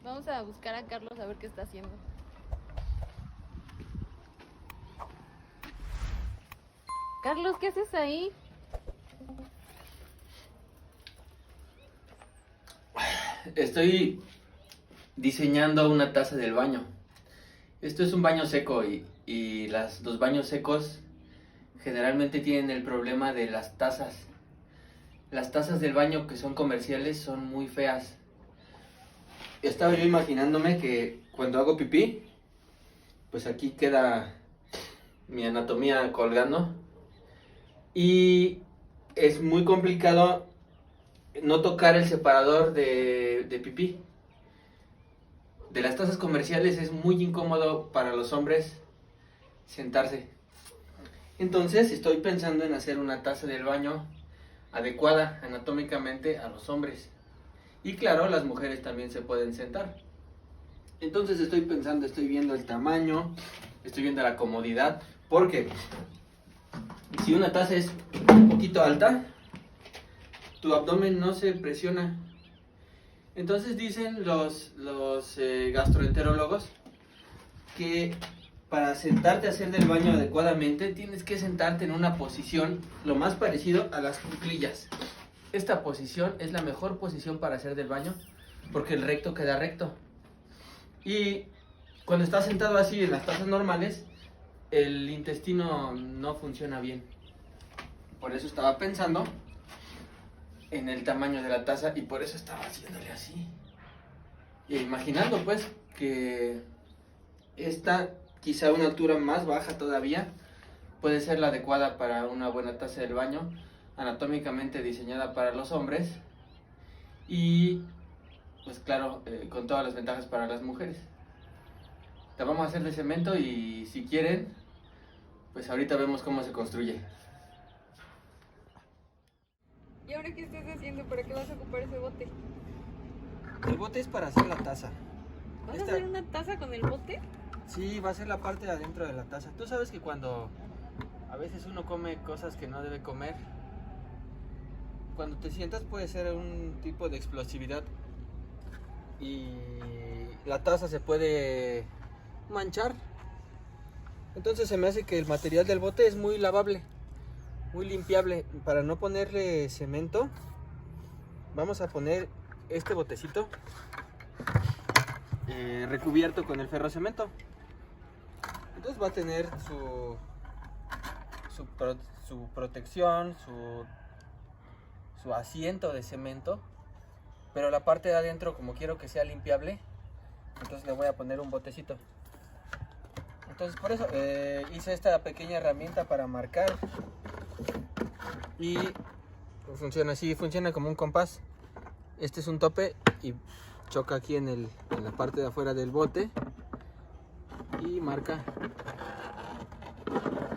Vamos a buscar a Carlos a ver qué está haciendo. Carlos, ¿qué haces ahí? Estoy diseñando una taza del baño. Esto es un baño seco y los baños secos generalmente tienen el problema de las tazas. Las tazas del baño que son comerciales son muy feas. Estaba yo imaginándome que cuando hago pipí, pues aquí queda mi anatomía colgando. Y es muy complicado no tocar el separador de pipí. De las tazas comerciales es muy incómodo para los hombres sentarse. Entonces estoy pensando en hacer una taza del baño adecuada anatómicamente a los hombres. Y claro, las mujeres también se pueden sentar. Entonces estoy pensando, estoy viendo el tamaño, estoy viendo la comodidad, porque si una taza es un poquito alta, tu abdomen no se presiona. Entonces dicen los gastroenterólogos que para sentarte a hacer del baño adecuadamente tienes que sentarte en una posición lo más parecido a las cuclillas. Esta posición es la mejor posición para hacer del baño porque el recto queda recto. Y cuando estás sentado así en las tazas normales, el intestino no funciona bien. Por eso estaba pensando en el tamaño de la taza y por eso estaba haciéndole así. Y imaginando pues que esta, quizá una altura más baja todavía, puede ser la adecuada para una buena taza del baño, anatómicamente diseñada para los hombres y pues claro, con todas las ventajas para las mujeres. La vamos a hacer de cemento y si quieren, pues ahorita vemos cómo se construye. ¿Y ahora qué estás haciendo? ¿Para qué vas a ocupar ese bote? El bote es para hacer la taza. ¿Vas a hacer una taza con el bote? Sí, va a ser la parte de adentro de la taza. Tú sabes que cuando a veces uno come cosas que no debe comer, cuando te sientas puede ser un tipo de explosividad y la taza se puede manchar. Entonces se me hace que el material del bote es muy lavable, muy limpiable. Para no ponerle cemento, vamos a poner este botecito recubierto con el ferrocemento. Entonces va a tener su protección, su asiento de cemento, pero la parte de adentro, como quiero que sea limpiable, entonces le voy a poner un botecito. Entonces por eso hice esta pequeña herramienta para marcar y funciona así, funciona como un compás. Este es un tope y choca aquí en la parte de afuera del bote y marca,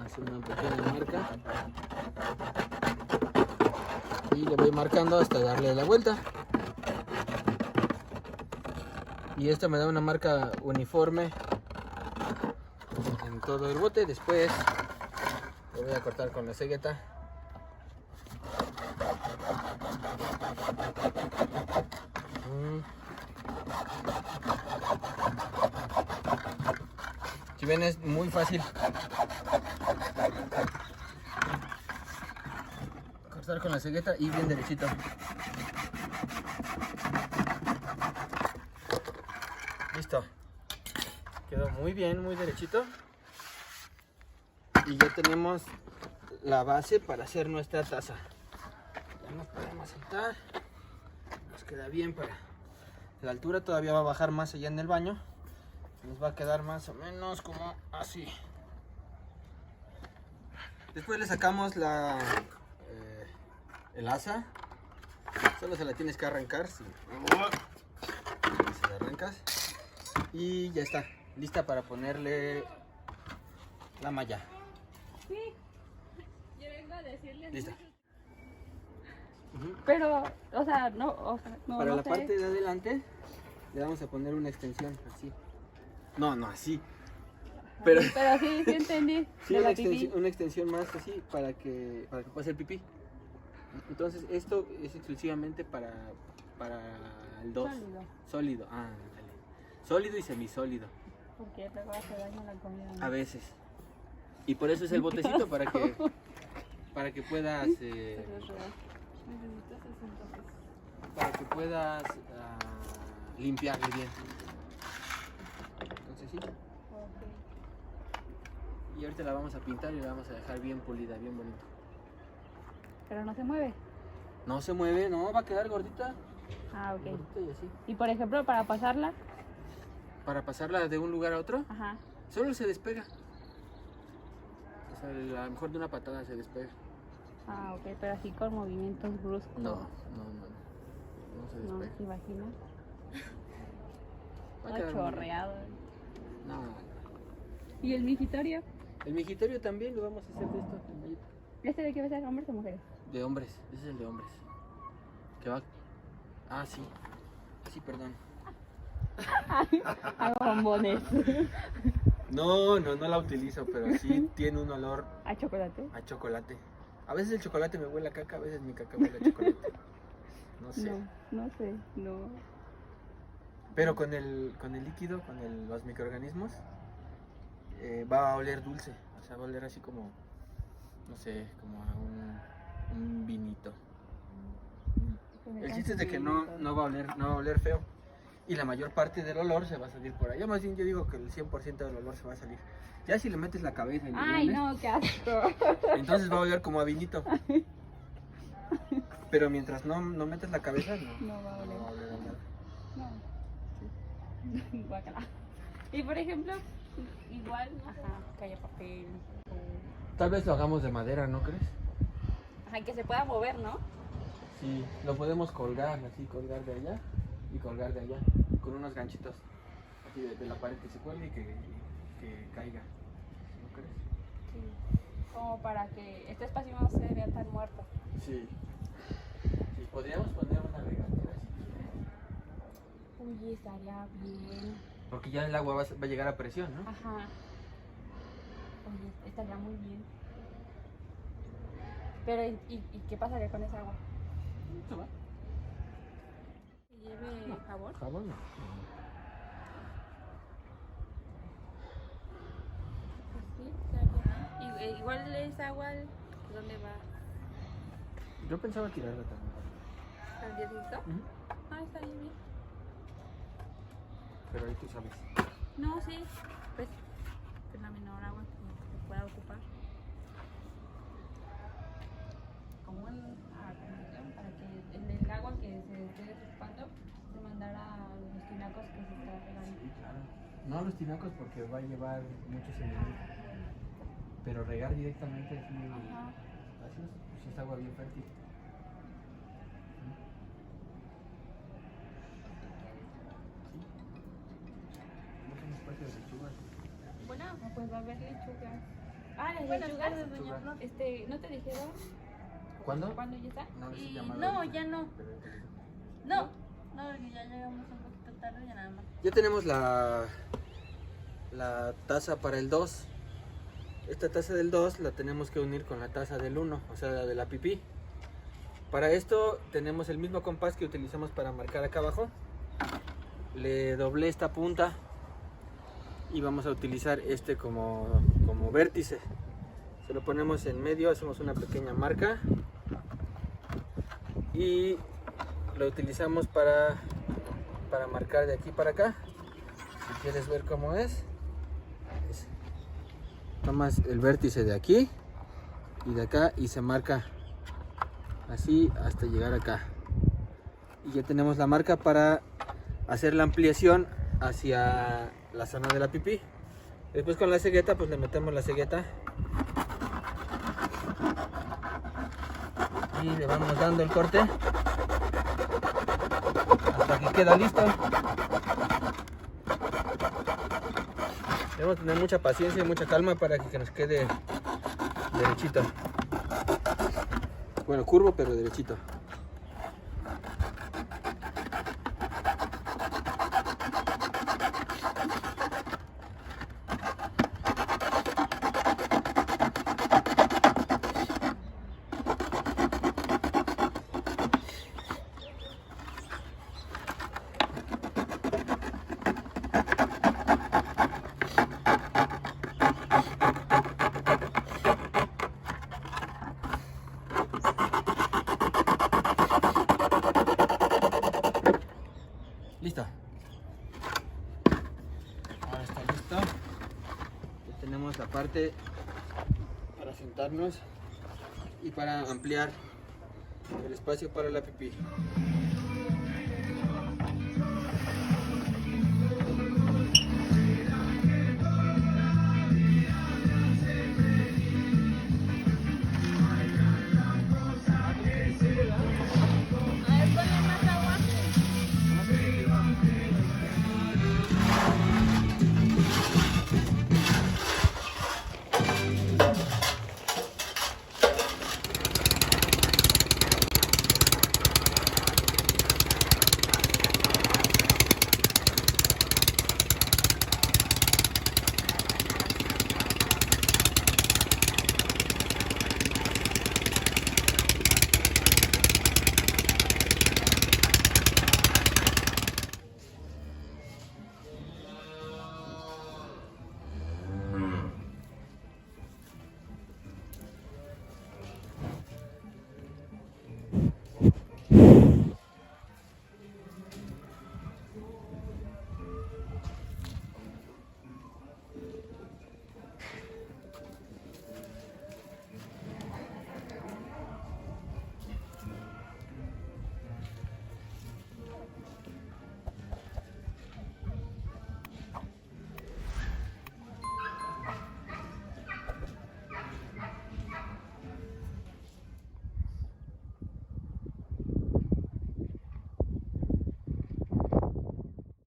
hace una pequeña marca y le voy marcando hasta darle la vuelta y esto me da una marca uniforme en todo el bote. Después lo voy a cortar con la cegueta. Si ven, es muy fácil cortar con la cegueta y bien derechito. Listo, quedó muy bien, muy derechito y ya tenemos la base para hacer nuestra taza. Ya nos podemos sentar, nos queda bien para la altura. Todavía va a bajar más allá en el baño, nos va a quedar más o menos como así. Después le sacamos el asa, solo se la tienes que arrancar, si la arrancas y ya está, lista para ponerle la malla. Sí, yo vengo a decirles. Lista. Pero, o sea, no Para no la sé. parte de adelante le vamos a poner una extensión así. No, así. Pero sí entendí. sí, de una la pipí. extensión más así para que pueda hacer pipí. Entonces esto es exclusivamente para el 2. Sólido. Sólido. Ah, dale. Sólido y semisólido. Porque luego hace daño la comida. ¿no? A veces. Y por eso es el botecito, para que puedas... Pero es real. Necesitas 60 pesos. para que puedas limpiarle bien. Entonces sí. Ok. Y ahorita la vamos a pintar y la vamos a dejar bien pulida, bien bonita. Pero no se mueve. No se mueve, no, va a quedar gordita. Ah, ok. Gordita y así. Y por ejemplo, para pasarla. Para pasarla de un lugar a otro, Ajá. solo se despega. O sea, a lo mejor de una patada se despega. Ah, ok, pero así con movimientos bruscos. No se No, despega. ¿te imaginas? Va a Todo quedar muy bien. chorreado. No. ¿Y el migitorio? El migitorio también lo vamos a hacer de esto. en mallita. ¿Este de qué va a ser, hombres o mujeres? De hombres, ese es el de hombres. Que va. Ah, sí. Sí, perdón. A bombones. No la utilizo, pero sí tiene un olor ¿A chocolate? a chocolate. A veces el chocolate me huele a caca, a veces mi caca huele a chocolate. No sé. No sé, no. Pero con el líquido, con los microorganismos, va a oler dulce. O sea, va a oler así como, no sé, como a un vinito. El chiste es de que no va a oler feo. Y la mayor parte del olor se va a salir por allá. Más bien yo digo que el 100% del olor se va a salir. Ya si le metes la cabeza y le Ay, hueles, no, qué asco. entonces va a oler como a vinito. Pero mientras no metes la cabeza, No va a oler. no va a oler a nada. No. Guácala. Y por ejemplo, igual, ajá, calla papel. Tal vez lo hagamos de madera, ¿no crees? Ajá, que se pueda mover, ¿no? Sí, lo podemos colgar, así, colgar de allá y colgar de allá, con unos ganchitos, así de la pared que se cuelgue y que caiga, ¿no crees? Sí. Como para que este espacio no se vea tan muerto. Sí. Sí, podríamos poner una regadera si quieres. Uy, estaría bien. Porque ya el agua va a llegar a presión, ¿no? Ajá. Oye, estaría muy bien. Pero, ¿y qué pasaría con esa agua? ¿Se va? ¿Que lleve jabón? Jabón no. Pues sí, estaría bien. Igual esa agua, ¿dónde va? Yo pensaba tirarla también. ¿Al diosito? Ujú. Ah, estaría bien. Pero ahí tú sabes. No, sí, pues la menor agua que se pueda ocupar. Como para que el agua que se esté desocupando se mandara a los tinacos que se está regando. Sí, claro. No los tinacos porque va a llevar muchos elementos. Pero regar directamente así, Ajá. así pues es agua bien fértil. No es un espacio de lechugas. Bueno, pues va a haber lechugas. Ah, las Buenas lechugas. tardes, doña Flor. ¿No te dijeron ¿Cuándo? cuándo ya está? No les he Y llamado no, ahorita, ya no. pero- No, ya llegamos un poquito tarde, ya nada más. Ya tenemos la taza para el 2. Esta taza del 2 la tenemos que unir con la taza del 1, o sea, la de la pipí. Para esto tenemos el mismo compás que utilizamos para marcar acá abajo. Le doblé esta punta y vamos a utilizar este como vértice. Se lo ponemos en medio, hacemos una pequeña marca y lo utilizamos para marcar de aquí para acá. Si quieres ver cómo es, tomas el vértice de aquí y de acá y se marca así hasta llegar acá. Y ya tenemos la marca para hacer la ampliación hacia la zona de la pipí. Después con la cegueta pues le metemos la cegueta y le vamos dando el corte hasta que queda listo. Debemos tener mucha paciencia y mucha calma para que nos quede derechito. Bueno, curvo pero derechito. Listo. Ahora está listo. Ya tenemos la parte para sentarnos y para ampliar el espacio para la pipí.